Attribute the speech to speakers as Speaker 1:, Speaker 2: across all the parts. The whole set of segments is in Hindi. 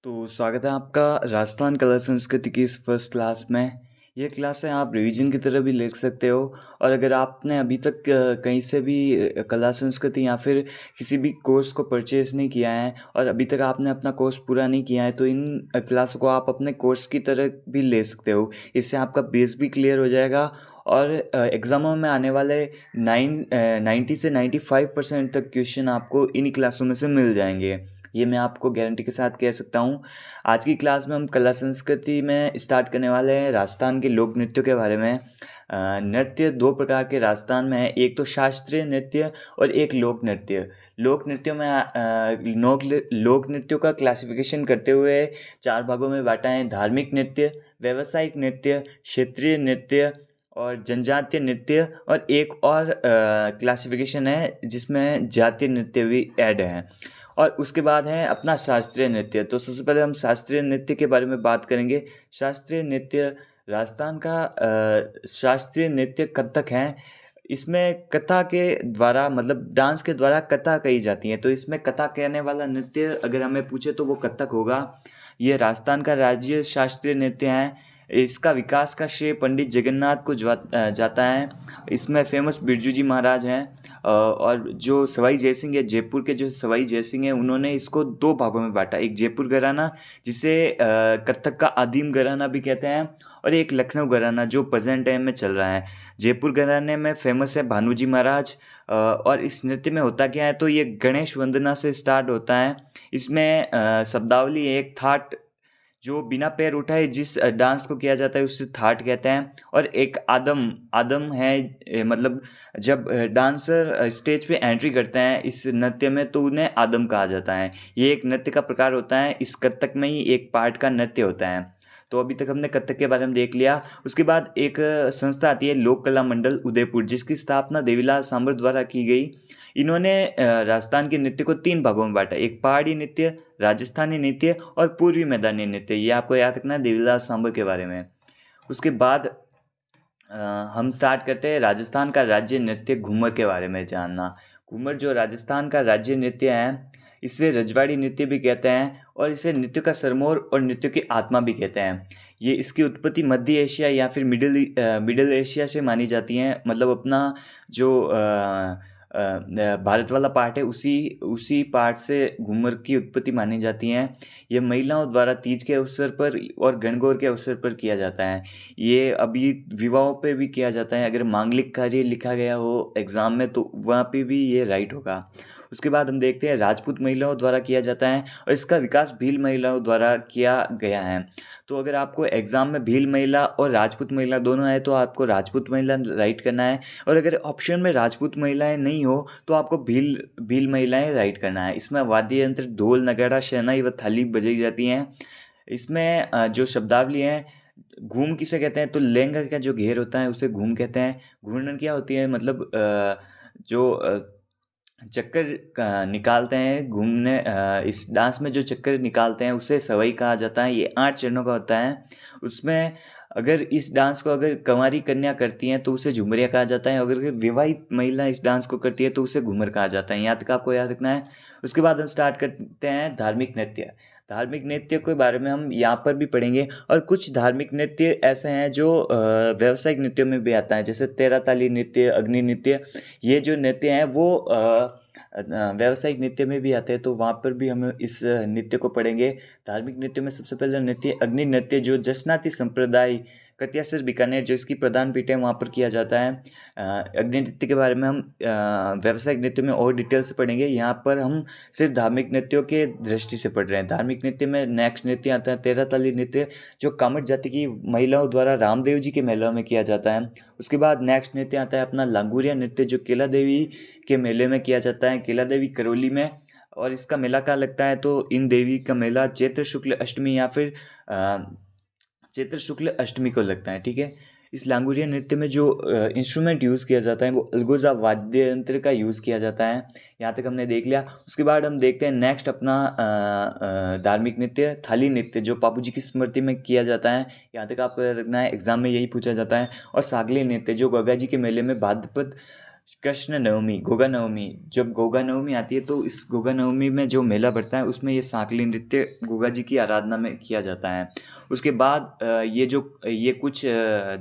Speaker 1: तो स्वागत है आपका राजस्थान कला संस्कृति की इस फर्स्ट क्लास में। ये क्लास है आप रिवीजन की तरह भी लिख सकते हो। और अगर आपने अभी तक कहीं से भी कला संस्कृति या फिर किसी भी कोर्स को परचेज़ नहीं किया है और अभी तक आपने अपना कोर्स पूरा नहीं किया है तो इन क्लासों को आप अपने कोर्स की तरह भी ले सकते हो। इससे आपका बेस भी क्लियर हो जाएगा और एग्ज़ामों में आने वाले 90 से 95% तक क्वेश्चन आपको इन्हीं क्लासों में से मिल जाएंगे। ये मैं आपको गारंटी के साथ कह सकता हूँ। आज की क्लास में हम कला संस्कृति में स्टार्ट करने वाले हैं राजस्थान के लोक नृत्यों के बारे में। नृत्य दो प्रकार के राजस्थान में है, एक तो शास्त्रीय नृत्य और एक लोक नृत्य। लोक नृत्यों में लोक नृत्यों का क्लासिफिकेशन करते हुए चार भागों में बांटा है: धार्मिक नृत्य, व्यावसायिक नृत्य, क्षेत्रीय नृत्य और जनजातीय नृत्य। और एक और क्लासिफिकेशन है जिसमें जातीय नृत्य भी ऐड है। और उसके बाद है अपना शास्त्रीय नृत्य। तो सबसे पहले हम शास्त्रीय नृत्य के बारे में बात करेंगे। शास्त्रीय नृत्य राजस्थान का शास्त्रीय नृत्य कथक है। इसमें कथा के द्वारा मतलब डांस के द्वारा कथा कही जाती है। तो इसमें कथा कहने वाला नृत्य अगर हमें पूछे तो वो कथक होगा। ये राजस्थान का राज्य शास्त्रीय नृत्य है। इसका विकास का श्रेय पंडित जगन्नाथ को जाता है। इसमें फेमस बिरजू जी महाराज हैं। और जो सवाई जयसिंह है, जयपुर के जो सवाई जयसिंह हैं, उन्होंने इसको दो भागों में बांटा। एक जयपुर घराना जिसे कथक का आदिम घराना भी कहते हैं, और एक लखनऊ घराना जो प्रेजेंट टाइम में चल रहा है। जयपुर घराने में फेमस है भानुजी महाराज। और इस नृत्य में होता क्या है, तो ये गणेश वंदना से स्टार्ट होता है। इसमें शब्दावली एक थाट जो बिना पैर उठाए जिस डांस को किया जाता है उसे थाट कहते हैं। और एक आदम आदम है, मतलब जब डांसर स्टेज पे एंट्री करते हैं इस नृत्य में तो उन्हें आदम कहा जाता है। ये एक नृत्य का प्रकार होता है, इस कथक में ही एक पार्ट का नृत्य होता है। तो अभी तक हमने कथक के बारे में देख लिया। उसके बाद एक संस्था आती है लोक कला मंडल उदयपुर, जिसकी स्थापना देवीलाल सांबर द्वारा की गई। इन्होंने राजस्थान के नृत्य को तीन भागों में बांटा: एक पहाड़ी नृत्य, राजस्थानी नृत्य और पूर्वी मैदानी नृत्य। ये आपको याद रखना है देवीलाल सांबर के बारे में। उसके बाद हम स्टार्ट करते हैं राजस्थान का राज्य नृत्य घूमर के बारे में जानना। घूमर जो राजस्थान का राज्य नृत्य है, इसे रजवाड़ी नृत्य भी कहते हैं और इसे नृत्य का सरमोर और नृत्य की आत्मा भी कहते हैं। ये इसकी उत्पत्ति मध्य एशिया या फिर मिडिल एशिया से मानी जाती है। मतलब अपना जो भारत वाला पार्ट है उसी पार्ट से घूमर की उत्पत्ति मानी जाती है। ये महिलाओं द्वारा तीज के अवसर पर और गणगौर के अवसर पर किया जाता है। ये अभी विवाहों पे भी किया जाता है। अगर मांगलिक कार्य लिखा गया हो एग्ज़ाम में तो वहाँ पे भी ये राइट होगा। उसके बाद हम देखते हैं राजपूत महिलाओं द्वारा किया जाता है और इसका विकास भील महिलाओं द्वारा किया गया है। तो अगर आपको एग्ज़ाम में भील महिला और राजपूत महिला दोनों है तो आपको राजपूत महिला राइट करना है। और अगर ऑप्शन में राजपूत महिलाएं नहीं हो तो आपको भील महिलाएं राइट करना है। इसमें वाद्य यंत्र ढोल, नगाड़ा, शहनाई व थाली बजाई जाती हैं। इसमें जो शब्दावली है, घूम किसे कहते हैं, तो लहंगा का जो घेर होता है उसे घूम कहते हैं। घूर्णन क्या होती है, मतलब जो चक्कर निकालते हैं घूमने, इस डांस में जो चक्कर निकालते हैं उसे सवाई कहा जाता है। ये 8 चरणों का होता है। उसमें अगर इस डांस को अगर कंवारी कन्या करती हैं तो उसे झुमरिया कहा जाता है। अगर विवाहित महिला इस डांस को करती है तो उसे घूमर कहा जाता है। यहाँ तक आपको याद रखना है। उसके बाद हम स्टार्ट करते हैं धार्मिक नृत्य। धार्मिक नृत्य के बारे में हम यहाँ पर भी पढ़ेंगे। और कुछ धार्मिक नृत्य ऐसे हैं जो व्यावसायिक नृत्यों में भी आता है, जैसे तेरा ताली नृत्य, अग्नि नृत्य। ये जो नृत्य हैं वो व्यावसायिक नृत्य में भी आते हैं, तो वहाँ पर भी हम इस नृत्य को पढ़ेंगे। धार्मिक नृत्य में सबसे पहले नृत्य अग्नि नृत्य जो जसनाती संप्रदाय कत्यासर बीकानेर जो इसकी प्रधान पीठ है वहाँ पर किया जाता है। अग्नि नृत्य के बारे में हम व्यावसायिक नृत्य में और डिटेल से पढ़ेंगे। यहाँ पर हम सिर्फ धार्मिक नृत्यों के दृष्टि से पढ़ रहे हैं। धार्मिक नृत्य में नेक्स्ट नृत्य आता है तेरह ताली नृत्य, जो कामट जाति की महिलाओं द्वारा रामदेव जी के मेलों में किया जाता है। उसके बाद नेक्स्ट नृत्य आता है अपना लांगुरिया नृत्य, जो केला देवी के मेले में किया जाता है, केला देवी करौली में। और इसका मेला कहाँ लगता है, तो इन देवी का मेला चैत्र शुक्ल अष्टमी या फिर चैत्र शुक्ल अष्टमी को लगता है। ठीक है। इस लांगुरिया नृत्य में जो इंस्ट्रूमेंट यूज़ किया जाता है वो अलगोजा वाद्य यंत्र का यूज़ किया जाता है। यहाँ तक हमने देख लिया। उसके बाद हम देखते हैं नेक्स्ट अपना धार्मिक नृत्य थाली नृत्य, जो बापू जी की स्मृति में किया जाता है। यहाँ तक आपको याद रखना है, एग्जाम में यही पूछा जाता है। और सागली नृत्य जो गंगा जी के मेले में भाद्रपद कृष्ण नवमी, गोगा नवमी, जब गोगा नवमी आती है तो इस गोगा नवमी में जो मेला बढ़ता है उसमें ये सांकली नृत्य गोगा जी की आराधना में किया जाता है। उसके बाद ये कुछ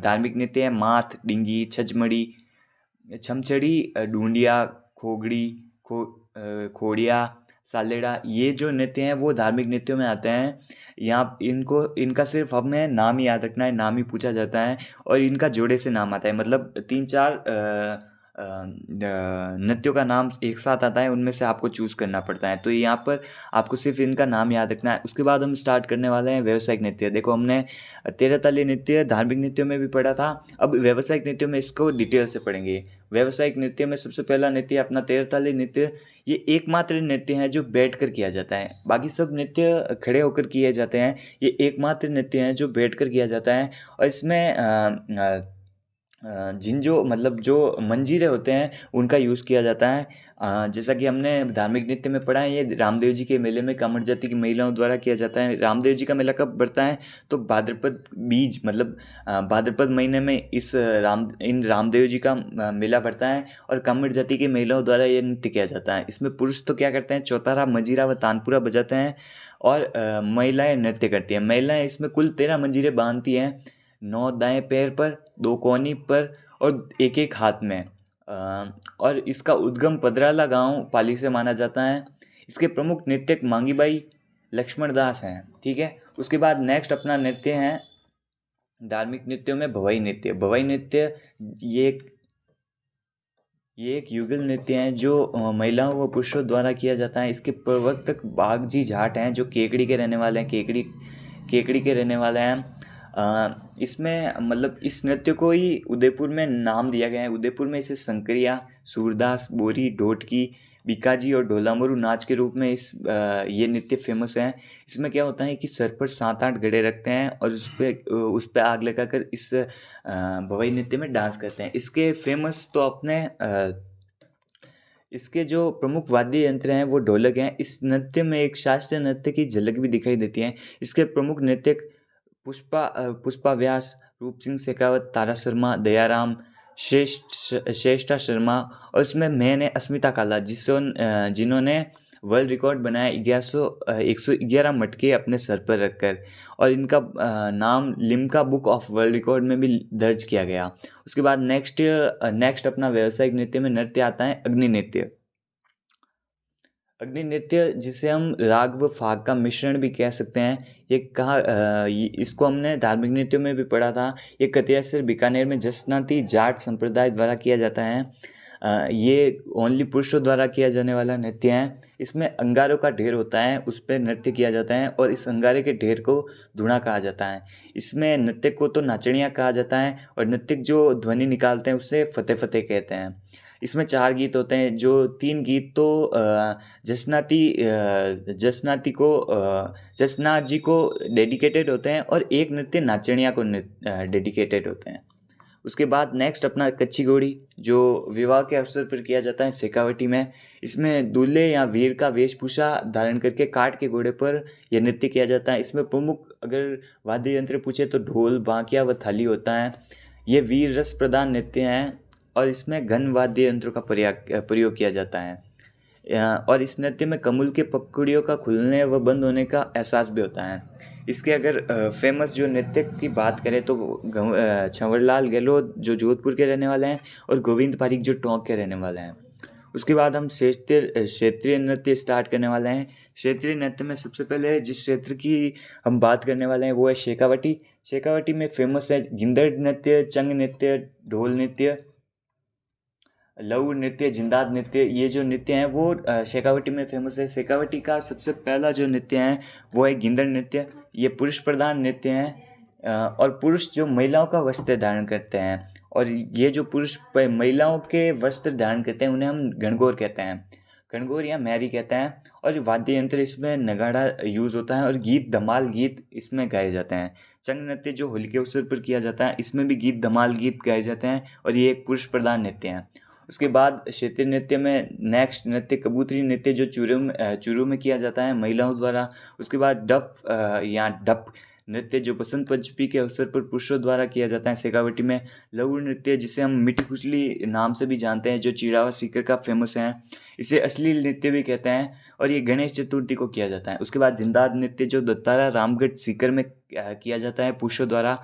Speaker 1: धार्मिक नृत्य हैं, माथ, डिंगी, छजमड़ी, छमछड़ी, ढूंढिया, खोगड़ी, खोड़िया, सालेड़ा, ये जो नृत्य हैं वो धार्मिक नृत्यों में आते हैं। यहाँ इनका सिर्फ हमें नाम ही याद रखना है, नाम ही पूछा जाता है और इनका जोड़े से नाम आता है, मतलब 3-4 नृत्यों का नाम एक साथ आता है, उनमें से आपको चूज़ करना पड़ता है। तो यहाँ पर आपको सिर्फ इनका नाम याद रखना है। उसके बाद हम स्टार्ट करने वाले हैं व्यावसायिक नृत्य। देखो, हमने तेरह ताली नृत्य धार्मिक नृत्यों में भी पढ़ा था, अब व्यावसायिक नृत्यों में इसको डिटेल से पढ़ेंगे। व्यावसायिक नृत्य में सबसे पहला नृत्य अपना तेरह ताली नृत्य। ये एकमात्र नृत्य है जो बैठकर किया जाता है, बाकी सब नृत्य खड़े होकर किए जाते हैं। ये एकमात्र नृत्य है जो बैठकर किया जाता है और इसमें जिन जो मतलब जो मंजीरे होते हैं उनका यूज़ किया जाता है। जैसा कि हमने धार्मिक नृत्य में पढ़ा है, ये रामदेव जी के मेले में कामड़ जाति की महिलाओं द्वारा किया जाता है। रामदेव जी का मेला कब बढ़ता है? तो भाद्रपद बीज मतलब भाद्रपद महीने में इन रामदेव जी का मेला बढ़ता है और कामड़ जाति की महिलाओं द्वारा ये नृत्य किया जाता है। इसमें पुरुष तो क्या करते हैं, चौतारा, मंजीरा व तानपुरा बजाते हैं और महिलाएं नृत्य करती हैं। महिलाएं इसमें कुल 13 मंजीरे बांधती हैं, 9 दाएं पैर पर, 2 कोहनी पर और एक एक हाथ में। और इसका उद्गम पदराला गांव पाली से माना जाता है। इसके प्रमुख नृत्यक मांगीबाई, लक्ष्मण दास हैं। ठीक है, उसके बाद नेक्स्ट अपना नृत्य है धार्मिक नृत्यों में भवाई नृत्य। भवाई नृत्य ये एक युगल नृत्य है जो महिलाओं व पुरुषों द्वारा किया जाता है। इसके प्रवर्तक बागजी जाट हैं जो केकड़ी के रहने वाले हैं, केकड़ी के रहने वाले हैं। इसमें मतलब इस नृत्य को ही उदयपुर में नाम दिया गया है। उदयपुर में इसे शंकरिया, सूरदास, बोरी, ढोटकी, बीकाजी और ढोलामरू नाच के रूप में ये नृत्य फेमस है। इसमें क्या होता है कि सर पर 7-8 घड़े रखते हैं और उस पे आग लगाकर इस भवाई नृत्य में डांस करते हैं। इसके फेमस तो इसके जो प्रमुख वाद्य यंत्र हैं वो ढोलक हैं। इस नृत्य में एक शास्त्रीय नृत्य की झलक भी दिखाई देती है। इसके प्रमुख नृत्यक पुष्पा व्यास, रूप सिंह शेखावत, तारा शर्मा, दयाराम, श्रेष्ठा शर्मा और इसमें मैंने अस्मिता काला, जिन्होंने वर्ल्ड रिकॉर्ड बनाया 111 मटके अपने सर पर रखकर, और इनका नाम Limca book of world record में भी दर्ज किया गया। उसके बाद नेक्स्ट अपना व्यावसायिक नृत्य में नृत्य आता है अग्नि नृत्य। अग्नि नृत्य जिसे हम राग व फाग का मिश्रण भी कह सकते हैं, इसको हमने धार्मिक नृत्यों में भी पढ़ा था। ये कतियासर बीकानेर में जसनाती जाट संप्रदाय द्वारा किया जाता है। ये ओनली पुरुषों द्वारा किया जाने वाला नृत्य है। इसमें अंगारों का ढेर होता है, उस पर नृत्य किया जाता है और इस अंगारे के ढेर को धुना कहा जाता है। इसमें नृत्य को तो नाचनिया कहा जाता है और नृत्यक जो ध्वनि निकालते हैं उससे फतेह फतेह कहते हैं। इसमें 4 गीत होते हैं, जो 3 गीत तो जसनाथ जी को डेडिकेटेड होते हैं और एक नृत्य नाचनिया को डेडिकेटेड होते हैं। उसके बाद नेक्स्ट अपना कच्ची घोड़ी, जो विवाह के अवसर पर किया जाता है शेखावटी में। इसमें दूल्हे या वीर का वेशभूषा धारण करके काठ के घोड़े पर यह नृत्य किया जाता है। इसमें प्रमुख अगर वाद्य यंत्र पूछे तो ढोल, बांकिया व थाली होता है। ये वीर रस प्रधान नृत्य हैं और इसमें घन वाद्य यंत्रों का प्रयोग किया जाता है। और इस नृत्य में कमल के पकड़ियों का खुलने व बंद होने का एहसास भी होता है। इसके अगर फेमस जो नृत्य की बात करें तो छंवरलाल गहलोत जो जोधपुर के रहने वाले हैं और गोविंद पारीक जो टोंक के रहने वाले हैं। उसके बाद हम क्षेत्रीय नृत्य स्टार्ट करने वाले हैं। क्षेत्रीय नृत्य में सबसे पहले जिस क्षेत्र की हम बात करने वाले हैं वो है शेखावटी। शेखावटी में फेमस है गिंदड़ नृत्य, चंग नृत्य, ढोल नृत्य, लऊ नृत्य, जिंदाद नृत्य। ये जो नृत्य हैं वो शेखावटी में फेमस है। शेखावटी का सबसे पहला जो नृत्य है वो है गिंदड़ नृत्य। ये पुरुष प्रधान नृत्य हैं और पुरुष जो महिलाओं का वस्त्र धारण करते हैं, और ये जो पुरुष महिलाओं के वस्त्र धारण करते हैं उन्हें हम गणगौर कहते हैं, गणगौर या मैरी कहते हैं। और वाद्य यंत्र इसमें नगाड़ा यूज़ होता है और गीत धमाल गीत इसमें गाए जाते हैं। चंग नृत्य जो होली के अवसर पर किया जाता है, इसमें भी गीत धमाल गीत गाए जाते हैं और ये एक पुरुष प्रधान नृत्य हैं। उसके बाद क्षेत्रीय नृत्य में नेक्स्ट नृत्य कबूतरी नृत्य जो चूरू में किया जाता है महिलाओं द्वारा। उसके बाद डफ नृत्य जो बसंत पंचमी के अवसर पर पुरुषों द्वारा किया जाता है शेखावटी में। लघु नृत्य जिसे हम मिठी खुजली नाम से भी जानते हैं, जो चिड़ावा सीकर का फेमस है, इसे अश्लील नृत्य भी कहते हैं और ये गणेश चतुर्थी को किया जाता है। उसके बाद जिंदाद नृत्य जो दत्तारा रामगढ़ सीकर में किया जाता है पुरुषों द्वारा,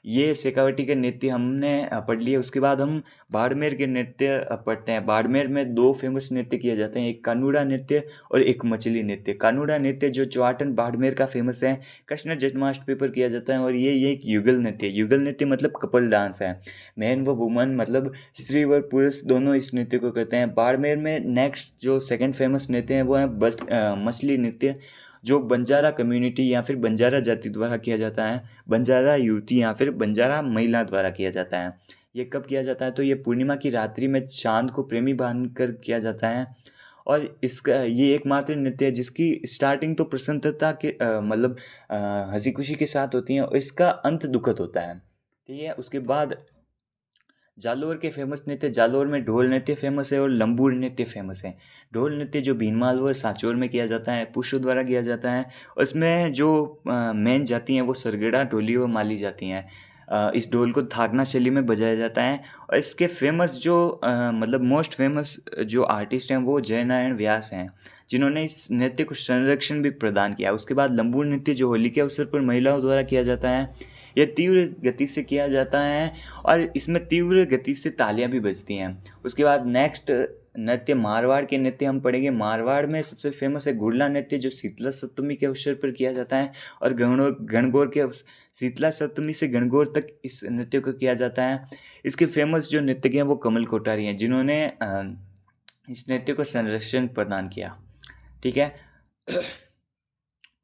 Speaker 1: ये शेखावटी के नृत्य हमने पढ़ लिए। उसके बाद हम बाड़मेर के नृत्य पढ़ते हैं। बाड़मेर में दो फेमस नृत्य किए जाते हैं, एक कानूड़ा नृत्य और एक मछली नृत्य। कानूड़ा नृत्य जो चौहाटन बाड़मेर का फेमस है, कृष्ण जन्माष्टमी पर किया जाता है और ये एक युगल नृत्य। युगल नृत्य मतलब कपल डांस है, मैन व वुमन मतलब स्त्री व पुरुष दोनों इस नृत्य को करते हैं। बाड़मेर में नेक्स्ट जो सेकंड फेमस नृत्य है वो है मछली नृत्य, जो बंजारा कम्युनिटी या फिर बंजारा जाति द्वारा किया जाता है, बंजारा युवती या फिर बंजारा महिला द्वारा किया जाता है। ये कब किया जाता है तो ये पूर्णिमा की रात्रि में चांद को प्रेमी मानकर किया जाता है और इसका ये एकमात्र नृत्य है जिसकी स्टार्टिंग तो प्रसन्नता के मतलब हंसी खुशी के साथ होती है और इसका अंत दुखद होता है। ठीक है, उसके बाद जालोर के फेमस नृत्य, जालोर में ढोल नृत्य फेमस है और लंबूर नृत्य फेमस है। ढोल नृत्य जो भीनमाल व सांचौर में किया जाता है, पुरुषों द्वारा किया जाता है और इसमें जो मेन जाति हैं वो सरगड़ा, ढोली व माली जाती हैं। इस ढोल को थाकना शैली में बजाया जाता है और इसके फेमस जो मतलब मोस्ट फेमस जो आर्टिस्ट हैं वो जयनारायण व्यास हैं, जिन्होंने इस नृत्य को संरक्षण भी प्रदान किया। उसके बाद लंबूर नृत्य जो होली के अवसर पर महिलाओं द्वारा किया जाता है, यह तीव्र गति से किया जाता है और इसमें तीव्र गति से तालियां भी बजती हैं। उसके बाद नेक्स्ट नृत्य मारवाड़ के नृत्य हम पढ़ेंगे। मारवाड़ में सबसे फेमस है गुड़ला नृत्य, जो शीतला सप्तमी के अवसर पर किया जाता है और गणगौर के शीतला सप्तमी से गणगौर तक इस नृत्य को किया जाता है। इसके फेमस जो नृत्यक हैं वो कमल कोठारी हैं, जिन्होंने इस नृत्य को संरक्षण प्रदान किया। ठीक है,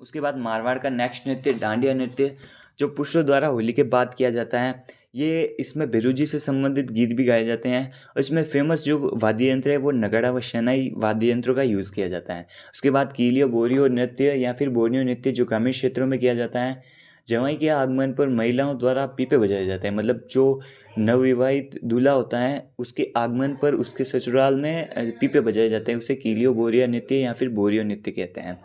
Speaker 1: उसके बाद मारवाड़ का नेक्स्ट नृत्य डांडिया नृत्य, जो पुरुषों द्वारा होली के बाद किया जाता है। ये इसमें बिरुजी से संबंधित गीत भी गाए जाते हैं और इसमें फेमस जो वाद्य यंत्र है वो नगाड़ा व शहनाई वाद्य यंत्रों का यूज़ किया जाता है। उसके बाद कीलियो बोरियो नृत्य या फिर बोरियो नृत्य जो ग्रामीण क्षेत्रों में किया जाता है। जवाई के आगमन पर महिलाओं द्वारा पीपे बजाए जाते हैं, मतलब जो नवविवाहित दूल्हा होता है उसके आगमन पर उसके ससुराल में पीपे बजाए जाते हैं, उसे कीलियो बोरिया नृत्य या फिर बोरियो नृत्य कहते हैं।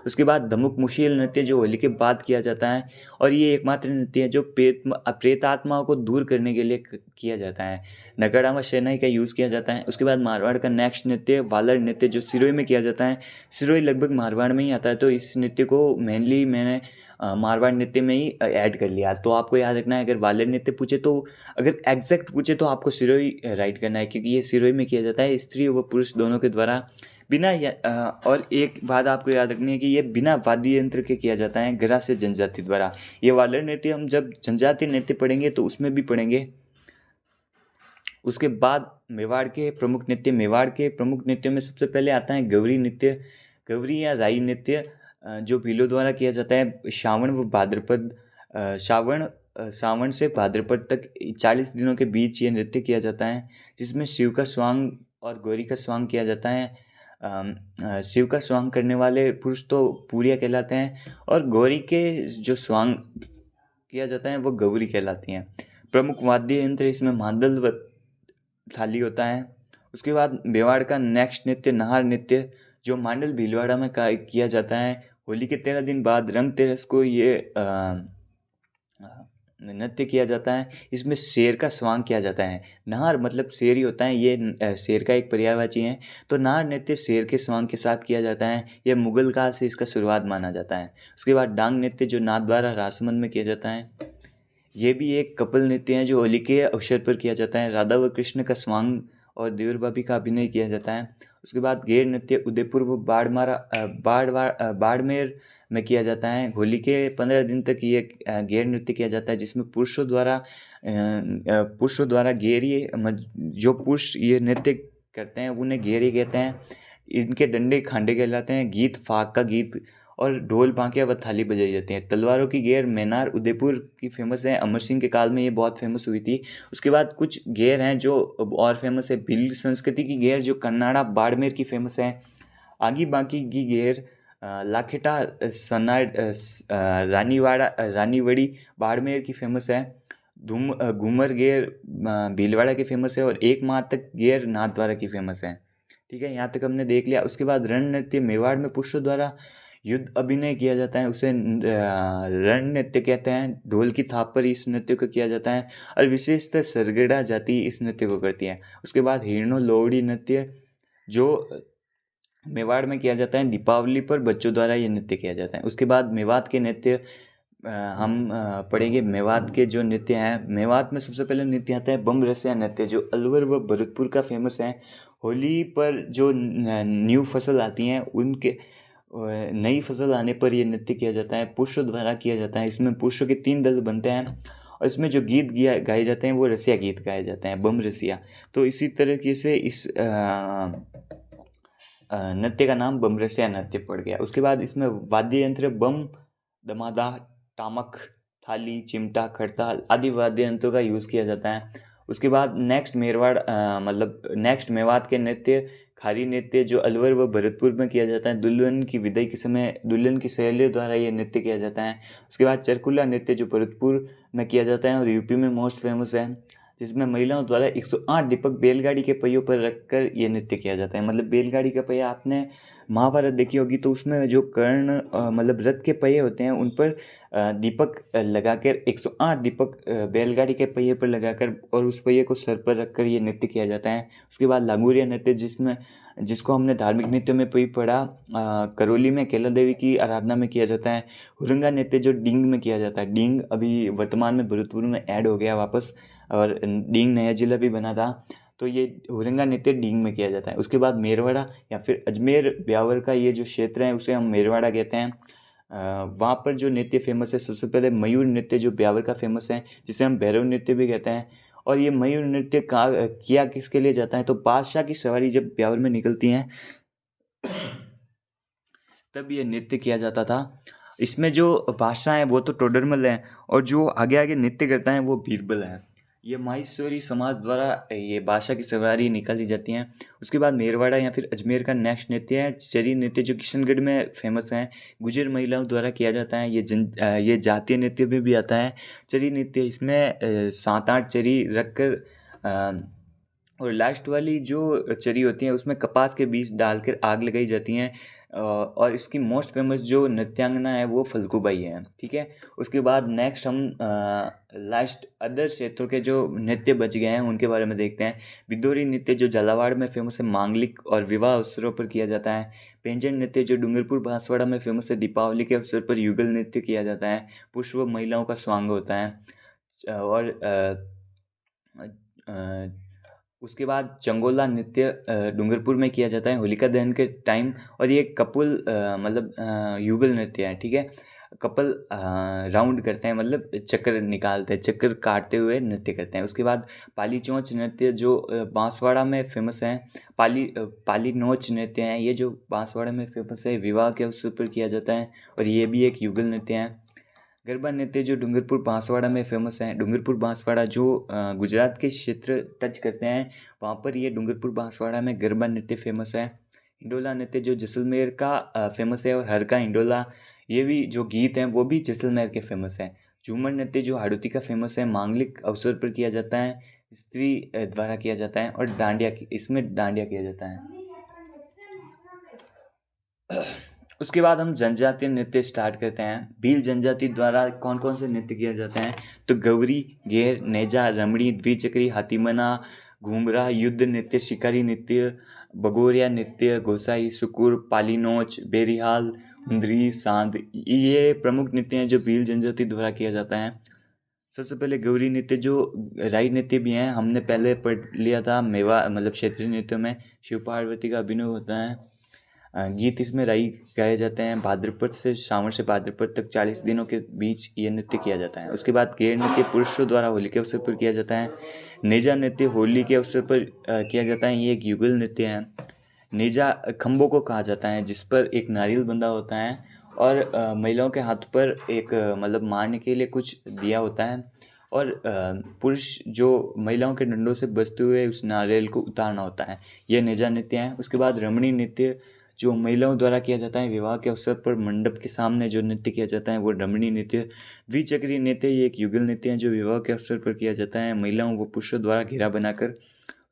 Speaker 1: उसके बाद धमुक मुशील नृत्य जो होली के बाद किया जाता है और ये एकमात्र नृत्य है जो प्रेत आत्माओं को दूर करने के लिए किया जाता है। नगाड़ा व शहनाई का यूज़ किया जाता है। उसके बाद मारवाड़ का नेक्स्ट नृत्य वालर नृत्य, जो सिरोही में किया जाता है। सिरोही लगभग मारवाड़ में ही आता है, तो इस नृत्य को मेनली मैंने मारवाड़ नृत्य में ही ऐड कर लिया। तो आपको याद रखना है, अगर वालर नृत्य पूछे तो, अगर एग्जैक्ट पूछे तो आपको सिरोही राइट करना है, क्योंकि ये सिरोही में किया जाता है, स्त्री व पुरुष दोनों के द्वारा बिना और एक बात आपको याद रखनी है कि ये बिना वाद्य यंत्र के किया जाता है, ग्रास्य जनजाति द्वारा। ये वालर नृत्य हम जब जनजाति नृत्य पढ़ेंगे तो उसमें भी पढ़ेंगे। उसके बाद मेवाड़ के प्रमुख नृत्य, मेवाड़ के प्रमुख नृत्यों में सबसे पहले आता है गौरी नृत्य। गौरी या राई नृत्य जो भीलों द्वारा किया जाता है श्रावण व भाद्रपद, सावन से भाद्रपद तक 40 दिनों के बीच ये नृत्य किया जाता है, जिसमें शिव का स्वांग और गौरी का स्वांग किया जाता है। शिव का स्वांग करने वाले पुरुष तो पूरिया कहलाते हैं और गौरी के जो स्वांग किया जाता है वो गौरी कहलाती हैं। प्रमुख वाद्य यंत्र इसमें मादल व थाली होता है। उसके बाद मेवाड़ का नेक्स्ट नृत्य नाहर नृत्य, जो मांडल भीलवाड़ा में किया जाता है। होली के 13 दिन बाद रंग तेरस को ये नृत्य किया जाता है। इसमें शेर का स्वांग किया जाता है। नाहर मतलब शेर ही होता है, ये शेर का एक पर्यायवाची है, तो नाहर नृत्य शेर के स्वांग के साथ किया जाता है। यह मुगल काल से इसका शुरुआत माना जाता है। उसके बाद डांग नृत्य जो नाथ द्वारा राजसमंद में किया जाता है, ये भी एक कपल नृत्य है जो होली के अवसर पर किया जाता है। राधा व कृष्ण का स्वांग और देवर भाभी का अभिनय किया जाता है। उसके बाद गेर नृत्य उदयपुर व बाड़मेर में किया जाता है। होली के 15 दिन तक ये गेर नृत्य किया जाता है, जिसमें पुरुषों द्वारा गेरिए, जो पुरुष ये नृत्य करते हैं उन्हें गेरिए कहते हैं। इनके डंडे खांडे कहलाते हैं। गीत फाग का गीत और ढोल बांकिया व थाली बजाई जाती हैं। तलवारों की गेर मैनार उदयपुर की फेमस है, अमर सिंह के काल में ये बहुत फेमस हुई थी। उसके बाद कुछ गेर हैं जो और फेमस है। भील संस्कृति की गेर जो कन्नाड़ा बाड़मेर की फेमस है। आगी बांकी की गेर लाखेटा सनाड रानीवड़ी बाड़मेर की फेमस है। घूमर गेर भीलवाड़ा की फेमस है और एक माह तक गेर नाथ द्वारा की फेमस है। ठीक है, यहाँ तक हमने देख लिया। उसके बाद रण नृत्य मेवाड़ में पुरुषों द्वारा युद्ध अभिनय किया जाता है उसे रण नृत्य कहते हैं। ढोल की थाप पर इस नृत्य को किया जाता है और विशेषतः सरगड़ा जाति इस नृत्य को करती है। उसके बाद हिरणो लोहड़ी नृत्य जो मेवाड़ में किया जाता है। दीपावली पर बच्चों द्वारा ये नृत्य किया जाता है। उसके बाद मेवात के नृत्य हम पढ़ेंगे। मेवात के जो नृत्य हैं, मेवात में सबसे पहले नृत्य आता है बम रसिया नृत्य जो अलवर व भरतपुर का फेमस है। होली पर जो न्यू फसल आती हैं उनके नई फसल आने पर यह नृत्य किया जाता है, पुरुषों द्वारा किया जाता है। इसमें पुरुषों के 3 दल बनते हैं और इसमें जो गीत गाए जाते हैं वो रसिया गीत गाए जाते हैं, बम रसिया। तो इसी तरीके से इस नृत्य का नाम बम रसिया नृत्य पड़ गया। उसके बाद इसमें वाद्य यंत्र बम, दमादा, टामक, थाली, चिमटा, खड़ताल आदि वाद्य यंत्रों का यूज़ किया जाता है। उसके बाद नेक्स्ट मेवात के नृत्य खारी नृत्य जो अलवर व भरतपुर में किया जाता है। दुल्हन की विदाई के समय दुल्हन की सहेलियों द्वारा ये नृत्य किया जाता है। उसके बाद चरकुला नृत्य जो भरतपुर में किया जाता है और यूपी में मोस्ट फेमस है, जिसमें महिलाओं द्वारा 108 दीपक बैलगाड़ी के पहियों पर रखकर ये नृत्य किया जाता है। मतलब बैलगाड़ी का पहिया आपने महाभारत देखी होगी तो उसमें जो कर्ण मतलब रथ के पहिए होते हैं उन पर दीपक लगाकर 108 दीपक बैलगाड़ी के पहिए पर लगाकर और उस पहिए को सर पर रखकर ये नृत्य किया जाता है। उसके बाद लागूरिया नृत्य जिसको हमने धार्मिक नृत्यों में भी पढ़ा, करौली में कैला देवी की आराधना में किया जाता है। हुरंगा नृत्य जो डींग में किया जाता है। डींग अभी वर्तमान में भरतपुर में ऐड हो गया वापस और डींग नया जिला भी बना था, तो ये हुरंगा नृत्य डींग में किया जाता है। उसके बाद मेरवाड़ा या फिर अजमेर ब्यावर का ये जो क्षेत्र है उसे हम मेरवाड़ा कहते हैं। वहाँ पर जो नृत्य फेमस है, सबसे पहले मयूर नृत्य जो ब्यावर का फेमस है, जिसे हम भैरव नृत्य भी कहते हैं। और ये मयूर नृत्य किया किसके लिए जाता है, तो बादशाह की सवारी जब ब्यावर में निकलती हैं तब ये नृत्य किया जाता था। इसमें जो बादशाह हैं वो तो टोडरमल हैं और जो आगे आगे नृत्य करता है वो बीरबल है। ये माहेश्वरी समाज द्वारा ये बादशाह की सवारी निकाली जाती हैं। उसके बाद मेरवाड़ा या फिर अजमेर का नेक्स्ट नृत्य है चरी नृत्य जो किशनगढ़ में फेमस है। गुजर महिलाओं द्वारा किया जाता है। ये जातीय नृत्य में भी आता है चरी नृत्य। इसमें 7-8 चरी रखकर और लास्ट वाली जो चरी होती है उसमें कपास के बीज डालकर आग लगाई जाती हैं। और इसकी मोस्ट फेमस जो नृत्यांगना है वो फल्गुबाई है। ठीक है। उसके बाद नेक्स्ट हम लास्ट अदर क्षेत्रों के जो नृत्य बच गए हैं उनके बारे में देखते हैं। बिदोरी नृत्य जो झालावाड़ में फेमस है, मांगलिक और विवाह अवसरों पर किया जाता है। पेंजन नृत्य जो डूंगरपुर बांसवाड़ा में फेमस है, दीपावली के अवसर पर युगल नृत्य किया जाता है। पुरुष व महिलाओं का स्वांग होता है। और उसके बाद चंगोला नृत्य डूंगरपुर में किया जाता है होलिका दहन के टाइम और ये कपुल मतलब युगल नृत्य है। ठीक है। कपल राउंड करते हैं, मतलब चक्कर निकालते हैं, चक्कर काटते हुए नृत्य करते हैं। उसके बाद पाली चौंच नृत्य जो बांसवाड़ा में फेमस है। पाली नोच नृत्य है ये जो बांसवाड़ा में फेमस है, विवाह के अवसर पर किया जाता है और ये भी एक युगल नृत्य है। गरबा नृत्य जो डूंगरपुर बांसवाड़ा में फेमस है। डूंगरपुर बांसवाड़ा जो गुजरात के क्षेत्र टच करते हैं वहाँ पर ये डूंगरपुर बांसवाड़ा में गरबा नृत्य फेमस है। हिंडोला नृत्य जो जैसलमेर का फेमस है और हर का हिंडोला ये भी जो गीत हैं वो भी जैसलमेर के फेमस है। झूमर नृत्य जो हाड़ौती का फेमस है, मांगलिक अवसर पर किया जाता है, स्त्री द्वारा किया जाता है और इसमें डांडिया किया जाता है। उसके बाद हम जनजातीय नृत्य स्टार्ट करते हैं। भील जनजाति द्वारा कौन कौन से नृत्य किए जाते हैं, तो गौरी, घेर, नेजा, रमणी, द्विचक्री, हाथीमना, घूमरा, युद्ध नृत्य, शिकारी नृत्य, बगोरिया नृत्य, गोसाई, सुकुर, पालीनोच, बेरिहाल, हुंदरी, सांद, ये प्रमुख नृत्य हैं जो भील जनजाति द्वारा किया जाता है। सबसे पहले गौरी नृत्य जो राई नृत्य भी हैं, हमने पहले पढ़ लिया था मेवा मतलब क्षेत्रीय नृत्यों में शिव पार्वती का अभिनय होता है। गीत इसमें राई गाए जाते हैं। भाद्रपद से श्रावण से भाद्रपद तक 40 दिनों के बीच ये नृत्य किया जाता है। उसके बाद घेर नृत्य पुरुषों द्वारा होली के अवसर पर किया जाता है। नेजा नृत्य होली के अवसर पर किया जाता है। ये एक युगल नृत्य है। नेजा खम्भों को कहा जाता है जिस पर एक नारियल बंधा होता है और महिलाओं के हाथ पर एक मतलब मारने के लिए कुछ दिया होता है और पुरुष जो महिलाओं के डंडों से बचते हुए उस नारियल को उतारना होता है। यह नेजा नृत्य है। उसके बाद रमणी नृत्य जो महिलाओं द्वारा किया जाता है। विवाह के अवसर पर मंडप के सामने जो नृत्य किया जाता है वो रमणी नृत्य। द्विचक्री नृत्य ये एक युगल नृत्य है जो विवाह के अवसर पर किया जाता है। महिलाओं व पुरुषों द्वारा घेरा बनाकर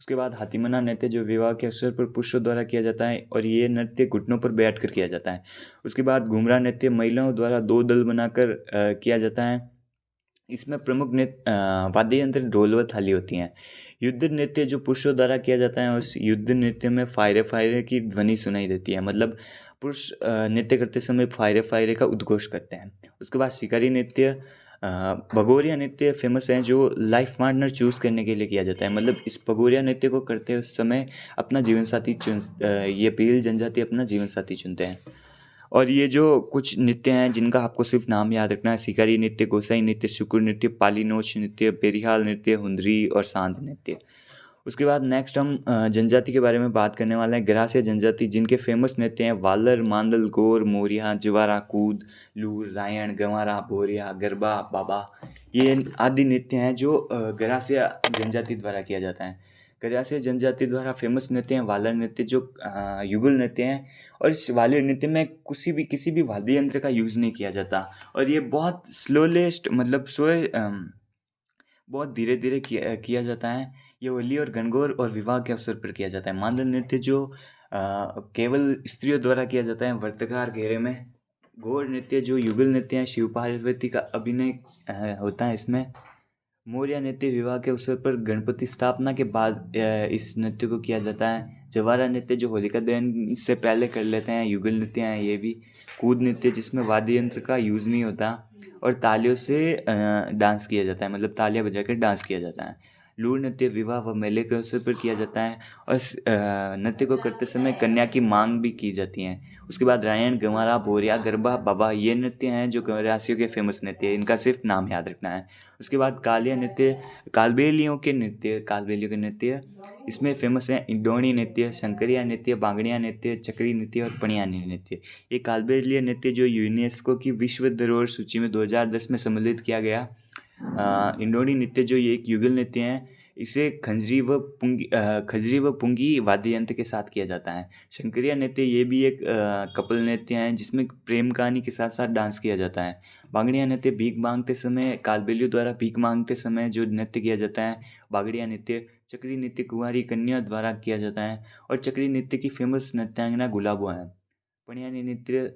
Speaker 1: उसके बाद हाथीमना नृत्य जो विवाह के अवसर पर पुरुषों द्वारा किया जाता है और ये नृत्य घुटनों पर बैठकर किया जाता है। उसके बाद घुमरा नृत्य महिलाओं द्वारा दो दल बनाकर किया जाता है। इसमें प्रमुख नृत्य वाद्य यंत्र ढोल व थाली होती हैं। युद्ध नृत्य जो पुरुषों द्वारा किया जाता है, उस युद्ध नृत्य में फायरे फायरे की ध्वनि सुनाई देती है, मतलब पुरुष नृत्य करते समय फायरे फायरे का उद्घोष करते हैं। उसके बाद शिकारी नृत्य भगोरिया नृत्य फेमस है, जो लाइफ पार्टनर चूज़ करने के लिए किया जाता है। मतलब इस भगोरिया नृत्य को करते उस समय अपना जीवन साथी ये भील जनजाति अपना जीवन साथी चुनते हैं। और ये जो कुछ नृत्य हैं जिनका आपको सिर्फ नाम याद रखना है: शिकारी नृत्य, गोसाई नृत्य, शुकुर नृत्य, पालीनोच नृत्य, बेरिहाल नृत्य, हुंदरी और सांध नृत्य। उसके बाद नेक्स्ट हम जनजाति के बारे में बात करने वाले हैं। गरासिया जनजाति, जिनके फेमस नृत्य हैं वालर, मांदल, गोर, मोरिया, जवारा, कूद, लूर, रायण, गंवारा, भोरिया, गरबा, बाबा, ये आदि नृत्य हैं जो गरासिया जनजाति द्वारा किया जाता है। गरासिया जनजाति द्वारा फेमस नृत्य हैं वालर नृत्य, जो युगल नृत्य हैं। और इस वालर नृत्य में किसी भी वाद्य यंत्र का यूज़ नहीं किया जाता, और ये बहुत स्लोलेस्ट, मतलब बहुत धीरे धीरे किया जाता है। ये होली और गणगौर और विवाह के अवसर पर किया जाता है। मांदल नृत्य जो केवल स्त्रियों द्वारा किया जाता है वर्तकार घेरे में। गौर नृत्य जो युगल नृत्य है, शिव पार्वती का अभिनय होता है इसमें। मौर्य नृत्य विवाह के अवसर पर गणपति स्थापना के बाद इस नृत्य को किया जाता है। जवारा नृत्य जो होलिका दहन से पहले कर लेते हैं, युगल नृत्य हैं ये भी। कूद नृत्य जिसमें वाद्य यंत्र का यूज़ नहीं होता और तालियों से डांस किया जाता है, मतलब तालियां बजाकर डांस किया जाता है। लूर नृत्य विवाह व मेले के अवसर पर किया जाता है और इस नृत्य को करते समय कन्या की मांग भी की जाती है। उसके बाद रायण, गंवारा, भोरिया, गरबा, बाबा, ये नृत्य हैं जो गरासियों के फेमस नृत्य है, इनका सिर्फ नाम याद रखना है। उसके बाद कालिया नृत्य, कालबेलियों के नृत्य इसमें फेमस है इंडोणी नृत्य, शंकरिया नृत्य, बांगड़िया नृत्य, चक्री नृत्य और पणियानी नृत्य। ये कालबेलिया नृत्य जो यूनेस्को की विश्व धरोहर सूची में 2010 में सम्मिलित किया गया। इंडोणी नृत्य जो ये एक युगल नृत्य है, इसे खंजरी व पुंगी वाद्य यंत्र के साथ किया जाता है। शंकरिया नृत्य ये भी एक कपल नृत्य है जिसमें प्रेम कहानी के साथ साथ डांस किया जाता है। बांगड़िया नृत्य भीख मांगते समय, कालबेलियों द्वारा भीख मांगते समय जो नृत्य किया जाता है, बांगड़िया नृत्य। चक्री नृत्य कुंवारी कन्या द्वारा किया जाता है और चक्री नृत्य की फेमस नृत्यांगना गुलाबो है। पणियानी नृत्य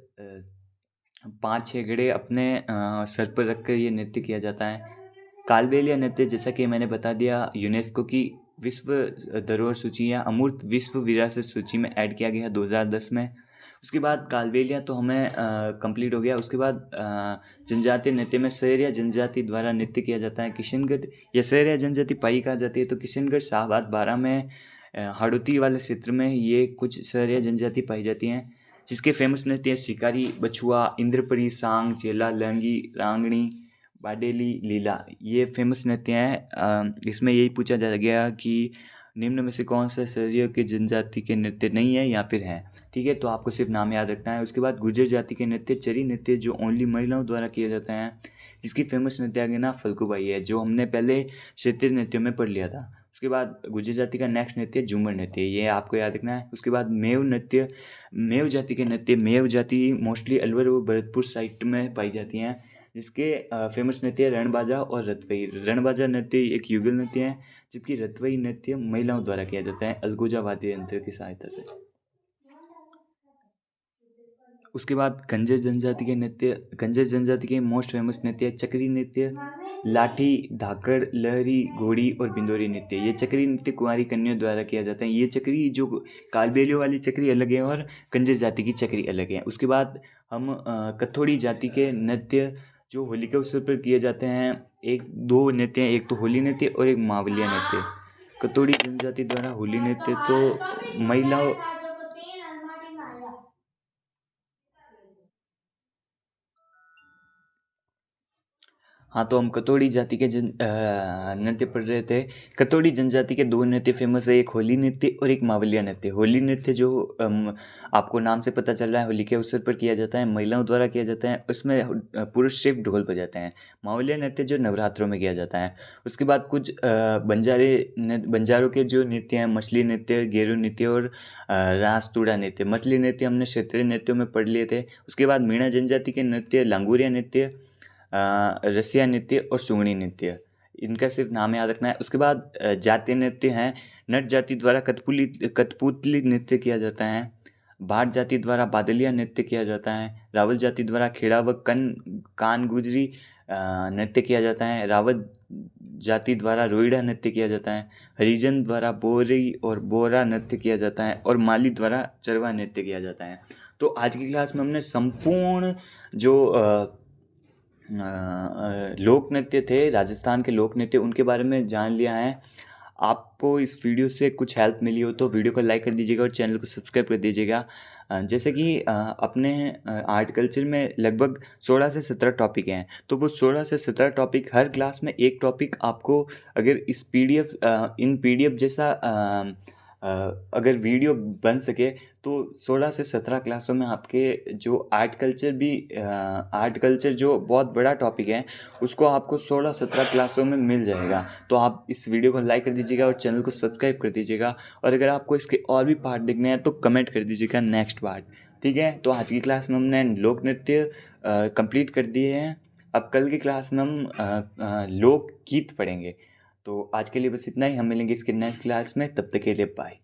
Speaker 1: 5-6 घड़े अपने सर पर रखकर ये नृत्य किया जाता है। कालबेलिया नृत्य जैसा कि मैंने बता दिया, यूनेस्को की विश्व धरोहर सूची या अमूर्त विश्व विरासत सूची में ऐड किया गया 2010 में। उसके बाद कालबेलिया तो हमें कंप्लीट हो गया। उसके बाद जनजातीय नृत्य में सहरिया जनजाति द्वारा नृत्य किया जाता है। किशनगढ़ या सहरिया जनजाति पाई कहा जाती है, तो किशनगढ़, शाहबाद, बारा में हाड़ौती वाले क्षेत्र में ये कुछ सहरिया जनजाति पाई जाती हैं, जिसके फेमस नृत्य है शिकारी, बछुआ, इंद्रपरी, सांग, चेला, लंगी, रांगणी, बाडेली, लीला। ये फेमस नृत्य हैं। इसमें यही पूछा जा गया कि निम्न में से कौन सा सहरियों के जनजाति के नृत्य नहीं है या फिर है। ठीक है, तो आपको सिर्फ नाम याद रखना है। उसके बाद गुर्जर जाति के नृत्य, चरी नृत्य जो ओनली महिलाओं द्वारा किए जाते हैं, जिसकी फेमस नृत्यांगना फल्गुबाई है, जो हमने पहले क्षेत्रीय नृत्यों में पढ़ लिया था। उसके बाद गुर्जर जाति का नेक्स्ट नृत्य झूमर नृत्य, ये आपको याद रखना है। उसके बाद मेव नृत्य, मेव जाति के नृत्य। मेव जाति मोस्टली अलवर व भरतपुर साइड में पाई जाती हैं, जिसके फेमस नृत्य रणबाजा और रतवई। रणबाजा नृत्य एक युगल नृत्य है, जबकि रतवई नृत्य महिलाओं द्वारा किया जाता है अलगोजा वाद्य यंत्र की सहायता से। उसके बाद कंजर जनजाति के नृत्य, कंजर जनजाति के मोस्ट फेमस नृत्य चक्री नृत्य, लाठी, धाकड़, लहरी, घोड़ी और बिंदोरी नृत्य। ये चक्री नृत्य कुंवारी कन्याओं द्वारा किया जाता है। ये चक्री जो कालबेलियों वाली चक्री अलग है और कंजर जाति की चक्री अलग है। उसके बाद हम कथोड़ी जाति के नृत्य जो होली के अवसर पर किए जाते हैं, एक दो नृत्य हैं, एक तो होली नृत्य और एक मावलिया नृत्य। कथोड़ी जनजाति द्वारा होली नृत्य तो महिलाओं हाँ, तो हम कतोड़ी जाति के नृत्य पढ़ रहे थे। कतोड़ी जनजाति के दो नृत्य फेमस है, एक होली नृत्य और एक मावलिया नृत्य। होली नृत्य जो आपको नाम से पता चल रहा है होली के अवसर पर किया जाता है, महिलाओं द्वारा किया जाता है, उसमें पुरुष सिर्फ ढोल बजाते हैं। मावलिया नृत्य जो नवरात्रों में किया जाता है। उसके बाद कुछ बंजारों के जो नृत्य हैं, मछली नृत्य, गेरू नृत्य और रास तूड़ा नृत्य। मछली नृत्य हमने क्षेत्रीय नृत्यों में पढ़ लिए थे। उसके बाद मीणा जनजाति के नृत्य, लांगुरिया नृत्य, रसिया नृत्य और सुंगड़ी नृत्य। इनका सिर्फ नाम याद रखना है। उसके बाद जातीय नृत्य हैं। नट जाति द्वारा कठपुतली नृत्य किया जाता है। भाट जाति द्वारा बादलिया नृत्य किया जाता है। रावल जाति द्वारा खेड़ा व कान गुजरी नृत्य किया जाता है। रावत जाति द्वारा रोइड़ा नृत्य किया जाता है। हरिजन द्वारा बोरी और बोरा नृत्य किया जाता है और माली द्वारा चरवा नृत्य किया जाता है। तो आज की क्लास में हमने संपूर्ण जो लोक नृत्य थे, राजस्थान के लोक नृत्य, उनके बारे में जान लिया है। आपको इस वीडियो से कुछ हेल्प मिली हो तो वीडियो को लाइक कर दीजिएगा और चैनल को सब्सक्राइब कर दीजिएगा। जैसे कि अपने आर्ट कल्चर में लगभग 16 से 17 टॉपिक हैं, तो वो 16 से 17 टॉपिक, हर क्लास में एक टॉपिक आपको अगर इस इन पीडीएफ जैसा अगर वीडियो बन सके तो 16 से 17 क्लासों में आपके जो आर्ट कल्चर जो बहुत बड़ा टॉपिक है उसको आपको 16-17 क्लासों में मिल जाएगा। तो आप इस वीडियो को लाइक कर दीजिएगा और चैनल को सब्सक्राइब कर दीजिएगा, और अगर आपको इसके और भी पार्ट देखने हैं तो कमेंट कर दीजिएगा नेक्स्ट पार्ट। ठीक है, तो आज की क्लास में हमने लोक नृत्य कंप्लीट कर दिए हैं। अब कल की क्लास में हम लोक गीत पढ़ेंगे। तो आज के लिए बस इतना ही, हम मिलेंगे इसके नेक्स्ट क्लास में, तब तक के लिए बाय।